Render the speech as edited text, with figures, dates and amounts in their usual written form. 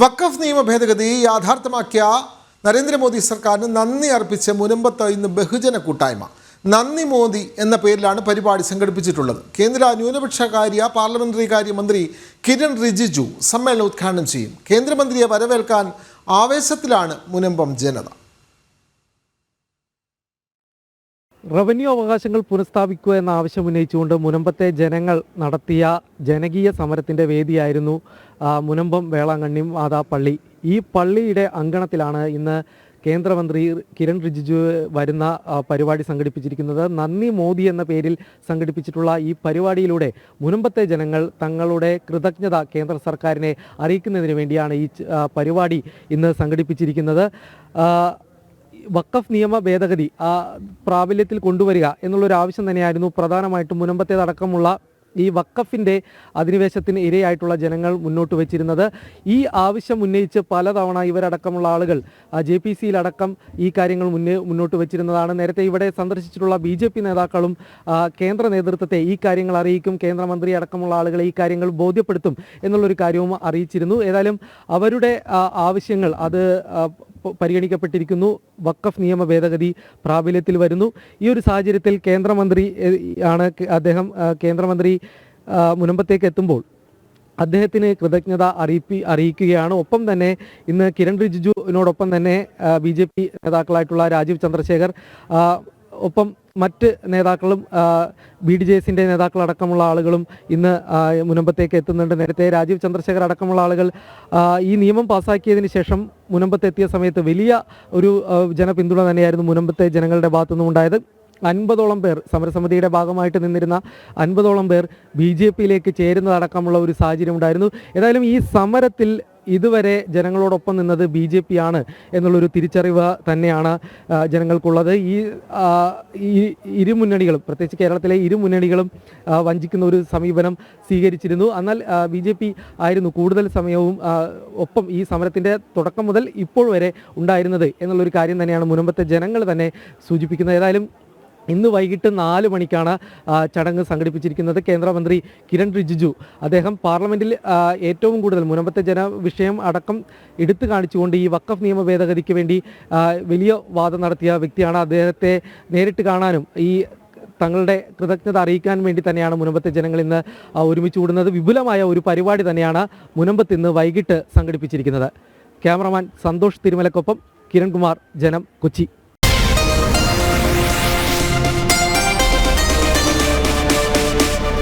വഖഫ് നിയമ ഭേദഗതി യാഥാർത്ഥ്യമാക്കിയ നരേന്ദ്രമോദി സർക്കാരിന് നന്ദി അർപ്പിച്ച് മുനമ്പത്ത് ഇന്ന് ബഹുജന കൂട്ടായ്മ നന്ദി മോദി എന്ന പേരിലാണ് പരിപാടി സംഘടിപ്പിച്ചിട്ടുള്ളത്. കേന്ദ്ര ന്യൂനപക്ഷകാര്യ പാർലമെന്ററി കാര്യ മന്ത്രി കിരൺ റിജിജു സമ്മേളനം ഉദ്ഘാടനം ചെയ്യും. കേന്ദ്രമന്ത്രിയെ വരവേൽക്കാൻ ആവേശത്തിലാണ് മുനമ്പം ജനത. റവന്യൂ അവകാശങ്ങൾ പുനഃസ്ഥാപിക്കുക എന്ന ആവശ്യം ഉന്നയിച്ചുകൊണ്ട് മുനമ്പത്തെ ജനങ്ങൾ നടത്തിയ ജനകീയ സമരത്തിൻ്റെ വേദിയായിരുന്നു മുനമ്പം വേളാങ്കണ്ണി മാതാപ്പള്ളി. ഈ പള്ളിയുടെ അങ്കണത്തിലാണ് ഇന്ന് കേന്ദ്രമന്ത്രി കിരൺ റിജിജു വരുന്ന പരിപാടി സംഘടിപ്പിച്ചിരിക്കുന്നത്. നന്ദി മോദി എന്ന പേരിൽ സംഘടിപ്പിച്ചിട്ടുള്ള ഈ പരിപാടിയിലൂടെ മുനമ്പത്തെ ജനങ്ങൾ തങ്ങളുടെ കൃതജ്ഞത കേന്ദ്ര സർക്കാരിനെ അറിയിക്കുന്നതിന് വേണ്ടിയാണ് ഈ പരിപാടി ഇന്ന് സംഘടിപ്പിച്ചിരിക്കുന്നത്. വഖഫ് നിയമ ഭേദഗതി പ്രാബല്യത്തിൽ കൊണ്ടുവരിക എന്നുള്ളൊരു ആവശ്യം തന്നെയായിരുന്നു പ്രധാനമായിട്ടും മുനമ്പത്തേതടക്കമുള്ള ഈ വഖഫിൻ്റെ അധിനിവേശത്തിന് ഇരയായിട്ടുള്ള ജനങ്ങൾ മുന്നോട്ട് വെച്ചിരുന്നത്. ഈ ആവശ്യം ഉന്നയിച്ച് പലതവണ ഇവരടക്കമുള്ള ആളുകൾ JPC-യിലടക്കം ഈ കാര്യങ്ങൾ മുന്നോട്ട് വെച്ചിരുന്നതാണ്. നേരത്തെ ഇവിടെ സന്ദർശിച്ചിട്ടുള്ള BJP നേതാക്കളും കേന്ദ്ര നേതൃത്വത്തെ ഈ കാര്യങ്ങൾ അറിയിക്കും, കേന്ദ്രമന്ത്രി അടക്കമുള്ള ആളുകളെ ഈ കാര്യങ്ങൾ ബോധ്യപ്പെടുത്തും എന്നുള്ളൊരു കാര്യവും അറിയിച്ചിരുന്നു. ഏതായാലും അവരുടെ ആവശ്യങ്ങൾ അത് പരിഗണിക്കപ്പെട്ടിരിക്കുന്നു. വഖഫ് നിയമ ഭേദഗതി പ്രാബല്യത്തിൽ വരുന്നു. ഈ ഒരു സാഹചര്യത്തിൽ കേന്ദ്രമന്ത്രി മുനമ്പത്തേക്ക് എത്തുമ്പോൾ അദ്ദേഹത്തിന് കൃതജ്ഞത അറിയിക്കുകയാണ്. ഒപ്പം തന്നെ ഇന്ന് കിരൺ റിജിജുവിനോടൊപ്പം തന്നെ BJP നേതാക്കളായിട്ടുള്ള രാജീവ് ചന്ദ്രശേഖർ, ഒപ്പം മറ്റ് നേതാക്കളും BDJS-ൻ്റെ നേതാക്കളടക്കമുള്ള ആളുകളും ഇന്ന് മുനമ്പത്തേക്ക് എത്തുന്നുണ്ട്. നേരത്തെ രാജീവ് ചന്ദ്രശേഖർ അടക്കമുള്ള ആളുകൾ ഈ നിയമം പാസ്സാക്കിയതിന് ശേഷം മുനമ്പത്തെത്തിയ സമയത്ത് വലിയ ഒരു ജനപിന്തുണ തന്നെയായിരുന്നു മുനമ്പത്തെ ജനങ്ങളുടെ ഭാഗത്തുനിന്നും ഉണ്ടായത്. 50ഓളം പേർ സമരസമിതിയുടെ ഭാഗമായിട്ട് നിന്നിരുന്ന 50ഓളം പേർ BJP-യിലേക്ക് ചേരുന്നതടക്കമുള്ള ഒരു സാഹചര്യം ഉണ്ടായിരുന്നു. ഏതായാലും ഈ സമരത്തിൽ ഇതുവരെ ജനങ്ങളോടൊപ്പം നിന്നത് BJP ആണ് എന്നുള്ളൊരു തിരിച്ചറിവ് തന്നെയാണ് ജനങ്ങൾക്കുള്ളത്. ഈ ഇരുമുന്നണികളും, പ്രത്യേകിച്ച് കേരളത്തിലെ ഇരുമുന്നണികളും വഞ്ചിക്കുന്ന ഒരു സമീപനം സ്വീകരിച്ചിരുന്നു. എന്നാൽ BJP ആയിരുന്നു കൂടുതൽ സമയവും ഒപ്പം ഈ സമരത്തിൻ്റെ തുടക്കം മുതൽ ഇപ്പോൾ വരെ ഉണ്ടായിരുന്നത് എന്നുള്ളൊരു കാര്യം തന്നെയാണ് മുനമ്പത്തെ ജനങ്ങൾ തന്നെ സൂചിപ്പിക്കുന്നത്. ഏതായാലും ഇന്ന് വൈകിട്ട് 4 മണിക്കാണ് ചടങ്ങ് സംഘടിപ്പിച്ചിരിക്കുന്നത്. കേന്ദ്രമന്ത്രി കിരൺ റിജിജു അദ്ദേഹം പാർലമെൻറ്റിൽ ഏറ്റവും കൂടുതൽ മുനമ്പത്തെ വിഷയം അടക്കം എടുത്തു കാണിച്ചുകൊണ്ട് ഈ വഖഫ് നിയമ ഭേദഗതിക്ക് വേണ്ടി വലിയ വാദം നടത്തിയ വ്യക്തിയാണ്. അദ്ദേഹത്തെ നേരിട്ട് കാണാനും ഈ തങ്ങളുടെ കൃതജ്ഞത അറിയിക്കാൻ വേണ്ടി തന്നെയാണ് മുനമ്പത്തെ ജനങ്ങൾ ഇന്ന് ഒരുമിച്ച് കൂടുന്നത്. വിപുലമായ ഒരു പരിപാടി തന്നെയാണ് മുനമ്പത്ത് ഇന്ന് വൈകിട്ട് സംഘടിപ്പിച്ചിരിക്കുന്നത്. ക്യാമറമാൻ സന്തോഷ് തിരുമലക്കൊപ്പം കിരൺകുമാർ, ജനം, കൊച്ചി.